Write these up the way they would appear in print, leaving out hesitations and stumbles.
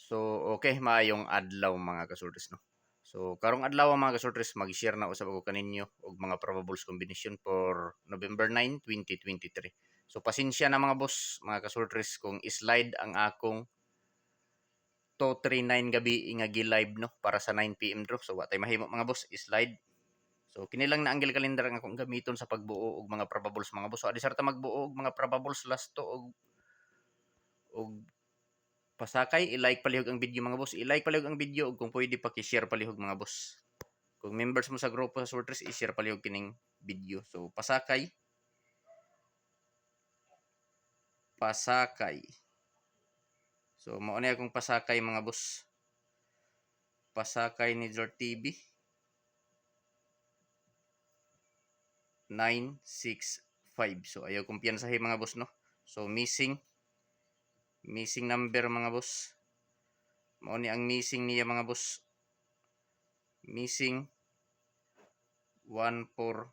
So, okay, maayong adlaw mga kasultis, no? So, karong adlaw mga kasultis, mag-share na usab ako kaninyo og mga probables combination for November 9, 2023. So, pasensya na mga boss, mga kasultis, kung slide ang akong 239 gabi nga gi-live, no, para sa 9 PM draw. So, wa tay mahimo mga boss, slide. So, kinilang na angle calendar ang akong gamiton sa pagbuo og mga probables mga boss. So, adi sarta magbuo og mga probables last to og pasakay, i-like palihog ang video mga boss. I-like palihog ang video ug kung pwede paki-share palihog mga boss. Kung members mo sa grupo sa Sortress, i-share palihog kining video. So pasakay. So mao na akong pasakay mga boss. Pasakay ni Jor TV 965. So ayaw kumpiyansahin mga boss, no. So missing number mga boss. Mao ni ang missing niya mga boss. Missing 146.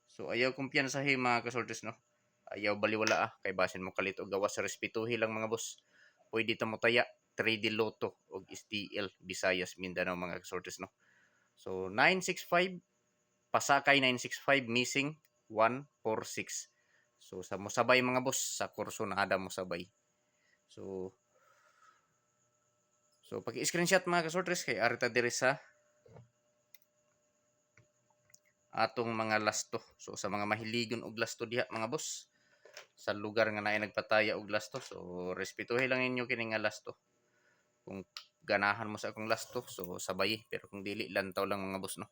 So ayaw kumpiyansahin mga kasortes, no. Ayaw baliwala kay basin mo kalit og gawas sa respetuhi lang mga boss. Pwede ta mo taya 3D Lotto og STL Visayas Mindanao mga kasortes, no. So 965 pasakay 965 missing 146. So sa mosabay mga boss sa kurso na ada mo sabay. So paki-screenshot mga kasortes kay arita diri sa atong mga lasto. So sa mga mahiligon og lasto diha mga boss, sa lugar nga naay nagpataya og lasto, so respetuhin lang ninyo kini nga lasto. Kung ganahan mo sa akong lasto, so sabay, pero kung dili lantaw lang mga boss, no.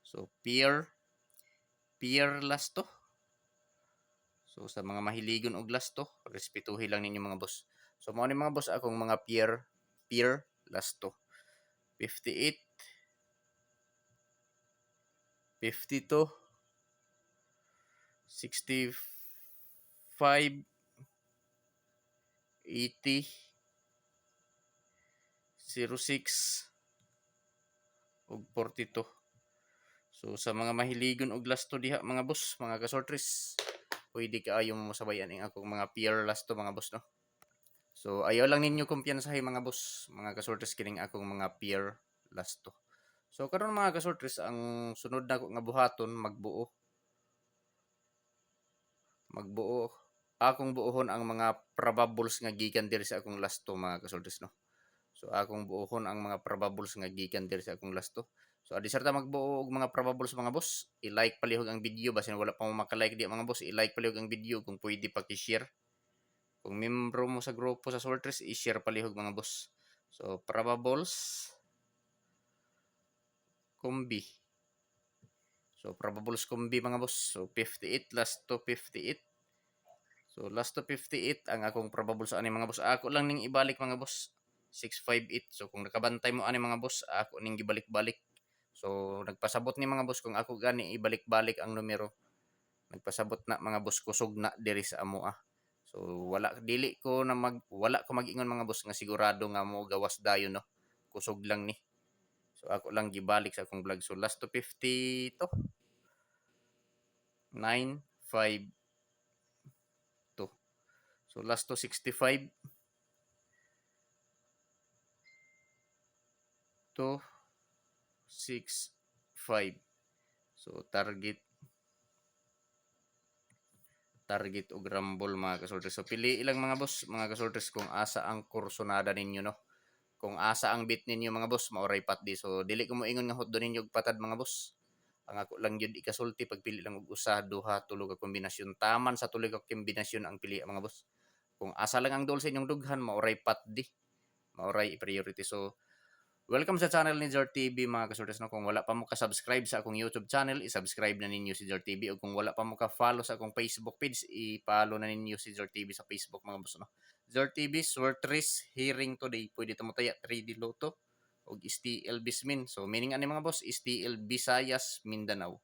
So peer lasto. So sa mga mahiligon og lasto, respetuhin lang ninyo mga boss. So mao ni mga boss akong mga peer lasto. 58 52 65 80 06 ug 42. So sa mga mahiligon og lasto diha mga boss, mga kasortres, pwede kaayo mo sabayan ang akong mga peer lasto mga boss, no. So ayaw lang ninyo kumpiyansahin mga boss, mga kasortres, kining akong mga peer lasto. So karon mga kasortres, ang sunod nako nga buhaton magbuo akong buohon ang mga probables nga gikan diri sa akong lasto mga kasortres, no. So akong buohon ang mga probables nga gikan diri sa akong lasto. So adi sarta magbuo og mga probables mga boss, i-like palihog ang video basin wala pa mo maka-like di mga boss, i-like palihog ang video kung pwede paki-share. Kung membro mo sa grupo sa Sortress, i-share palihog mga boss. So probables kombi. So probables kombi mga boss. So 58 last to 58. So last to 58 ang akong probables ani mga boss. Ako lang ning ibalik mga boss. 658. So kung nakabantay mo ani mga boss, ako ning gibalik-balik. So nagpasabot ni mga boss kung ako gani ibalik-balik ang numero. Nagpasabot na mga boss, kusog na diri sa amoa. So wala ko mag-ingon mga boss nga sigurado nga mo gawas dayon, no. Kusog lang ni. So ako lang gibalik sa akong vlog. So last to 50 to 952. So last to 65 to 65. So target og rumble mga kasortres. So pili ilang mga boss, mga kasortres, kung asa ang kursonada ninyo, no. Kung asa ang bit ninyo mga boss, maoray patdi. So dili ko mo ingon nga hotdo ninyo og patad mga boss. Ang ako lang jud ikasulti pagpili lang og usa, duha, tulo ka kombinasyon. Taman sa tulo ka kombinasyon ang pili mga boss. Kung asa lang ang dol sa inyong dughan, maoray patdi. Maoray priority. So welcome sa channel ni Jor TV mga kasortes, no. Kung wala pa mo ka-subscribe sa akong YouTube channel, i-subscribe na ninyo si Jor TV. O kung wala pa mo ka-follow sa akong Facebook page, i-follow na ninyo si Jor TV sa Facebook mga boss, no. Jor TV, Sortress, hearing today. Pwede mo taya 3D Lotto o STL Bismin. So meaning ani mga boss, STL Visayas Mindanao.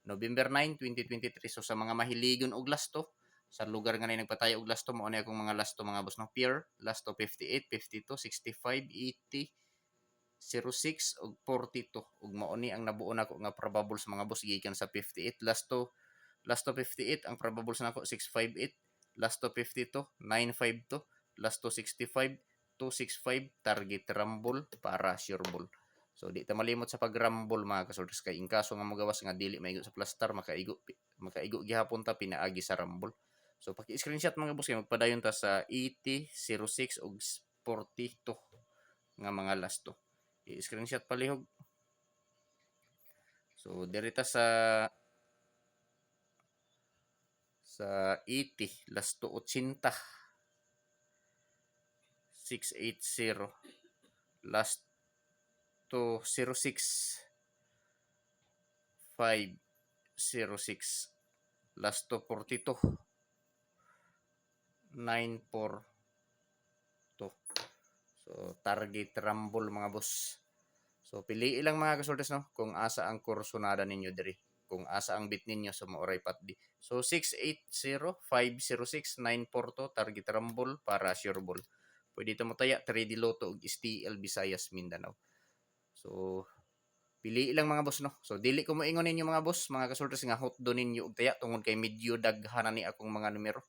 November 9, 2023. So sa mga mahiligon og lasto, sa lugar nga na nagpataya og lasto, mo ani akong mga lasto mga boss, no. Peer, lasto 58, 52, 65, 80, 06 ug 42 ug mao ni ang nabuo nako nga probables mga boss gikan sa 58. Last to 58 ang probables nako 658, last to 52 952, last to 65 265 target rumble para sure ball. So di ta malimot sa pag-rumble mga kasoldiers, kay in kaso nga magawas nga dili maigo sa plastar, makaigo gihapon ta pinaagi sa rumble. So paki-screenshot mga boss, kay magpadayon ta sa 8006 ug 42 nga mga last to. I-screenshot palihog. So dirita sa 80 last to 80 680 last to 06 506 last to 42 942. So target rumble mga boss. So piliin lang mga kasultes no kung asa ang kursonada ninyo diri, kung asa ang bit ninyo sa maoray patdi. So 680 506 942 target rumble para sure ball. Pwede ito mo taya 3D Lotto ug STL Visayas Mindanao. So pili lang mga boss no. So dili ko moingon ninyo mga boss, mga kasultes nga hot do ninyo og taya tungod kay medyo daghan na ni akong mga numero.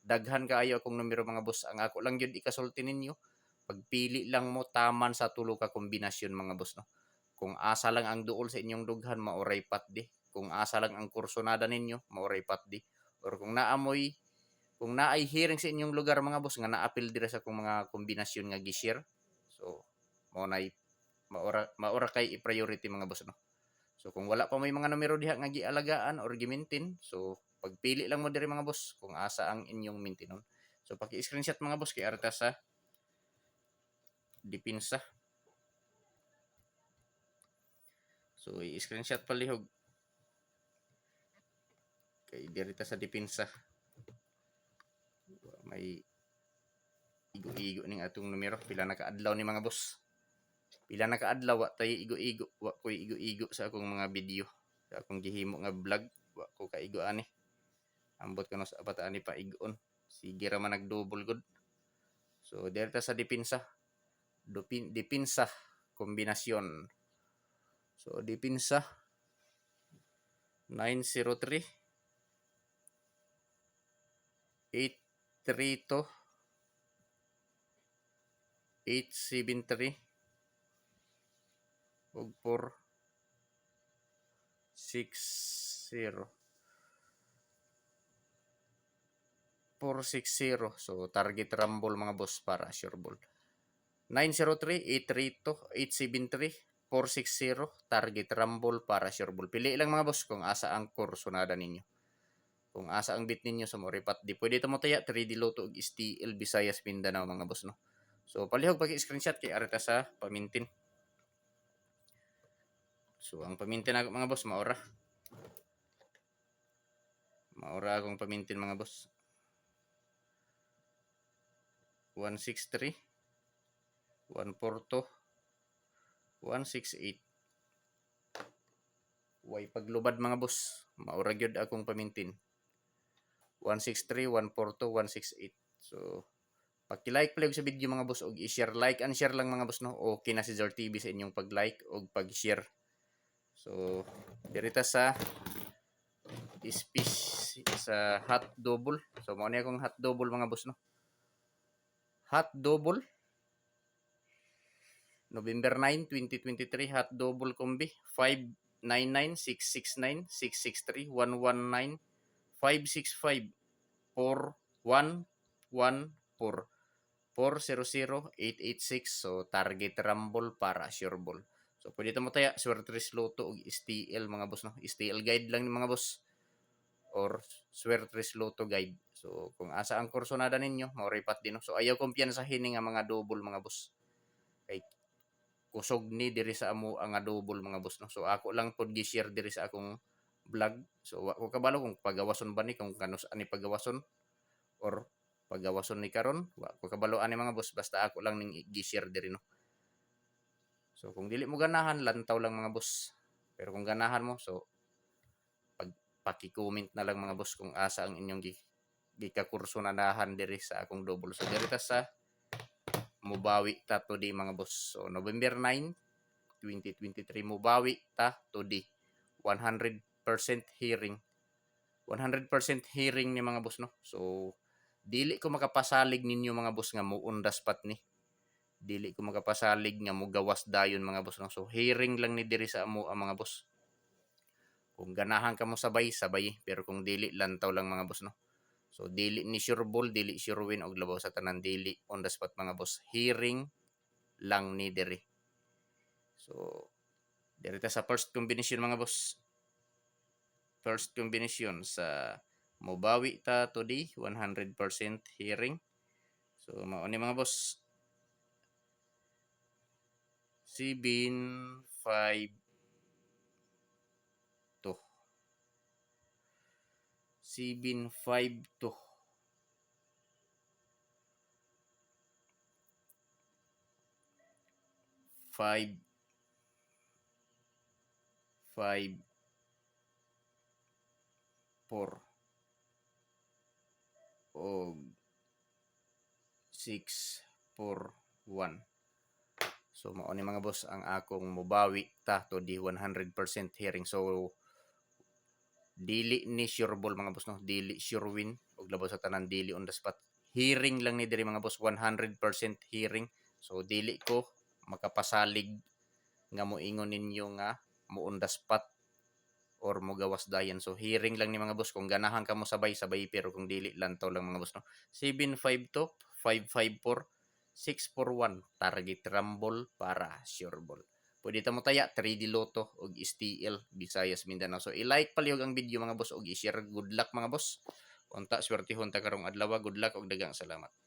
Daghan kaayo akong numero mga boss. Ang ako lang gyud ikasulti ninyo, pagpili lang mo taman sa tulo ka kombinasyon mga boss no. Kung asa lang ang duol sa inyong dughan maoray patdi. Kung asa lang ang kursonada ninyo maoray patdi. Or kung naay hearing sa inyong lugar mga boss nga naapil dira sa akong mga kombinasyon nga gi-share. So mao nay maora kay i-priority mga boss no. So kung wala pa may mga numero diha nga gialagaan or gi-maintain, so pagpili lang mo diri mga boss kung asa ang inyong maintinon. So paki-screenshot mga boss kay arta sa dipinsa. So i-screenshot palihog kay dirita sa dipinsa. May igo-igo ning atong numero, pila na kaadlaw ni mga boss. Pila na kaadlaw wa tay igo-igo, wa ko igo-igo sa akong mga video, sa akong gihimo nga vlog, wa ko kaigo ani. Ambot kano sa bata ani pa igon. Sige ra man nag-double good. So dirita sa dipinsa. Dipinsa kombinasyon. So dipinsa 903 832 873 ug 460 460. So target rumble mga boss para sure ball. 903 832 873 460 target rumble para sure ball. Pili lang mga boss kung asa ang kursonada ninyo. Kung asa ang bit ninyo sa moripat di pwede ito mo taya 3D Lotto ug STL Visayas Mindanao mga boss no. So palihog paki-screenshot kay arita sa pamintin. So ang pamintin ako mga boss maora akong pamintin mga boss. 163 142 168. Way paglubad mga boss, maura gyud akong pamintin. 163 142 168. So paki-like pala sa video mga boss og i-share, like and share lang mga boss no. Okay na si Zor TV sa inyong pag-like og pag-share. So dirita sa sa hot double. So mao ni akong hot double mga boss no. Hot double November 9, 2023 hot double combi 599 669 663 119 565 4114 400 886. So target rumble para sure ball. So pwede mo taya Swertres Lotto ug STL mga boss no. STL guide lang ni mga boss or Swertres Lotto guide. So kung asa ang kursonada ninyo mauripat din no. So ayaw kumpiyansahin nga mga double mga boss. Kay kusog ni diri sa amo ang double mga boss no. So ako lang pod gi-share diri sa akong vlog. So wa ko kabalo kung pagawason ba ni, kung kanus ani pagawason or pagawason ni karon, wa ko kabalo ani mga boss, basta ako lang ning gi-share diri no. So kung dili mo ganahan lantaw lang mga boss. Pero kung ganahan mo so paki-comment na lang mga boss kung asa ang inyong gikakursonadahan diri sa akong double. So diri ta sa mubawi ta today mga boss. So November 9, 2023 mubawi ta today. 100% hearing. 100% hearing ni mga boss no. So dili ko makapasalig ninyo mga boss nga muundas pat ni. dili ko makapasalig nga mogawas dayon mga boss no. So hearing lang ni diri sa amo ang mga boss. Kung ganahan ka mo sabay, sabay, pero kung dili lantaw lang mga boss no. So dili ni sure ball, dili sure win og labaw sa tanan, dili on the spot mga boss. Hearing lang ni diri. So diri ta sa first combination mga boss. First combination sa mobawi ta today 100% hearing. So mao ni mga boss 7-5 to 7-5 to 5 5 4 o 6-4-1. So mao ni mga boss ang akong mobawi ta to di 100% hearing. So dili ni sure ball mga boss no, dili sure win og labaw sa tanan, dili on the spot. Hearing lang ni diri mga boss, 100% hearing. So dili ko makapasalig nga moingon ninyo nga mo on the spot or mo gawas dayan. So hearing lang ni mga boss, kung ganahan ka mo sabay-sabay, pero kung dili lantaw lang mga boss no. 7-5 to 5-5-4 6-4-1 target rumble para sure ball. Pwede ta mo taya 3D Lotto og STL Visayas Mindanao. So i-like palihog ang video mga boss og i-share. Good luck mga boss. Unta swertehon ta karong adlaw. Good luck og daghang salamat.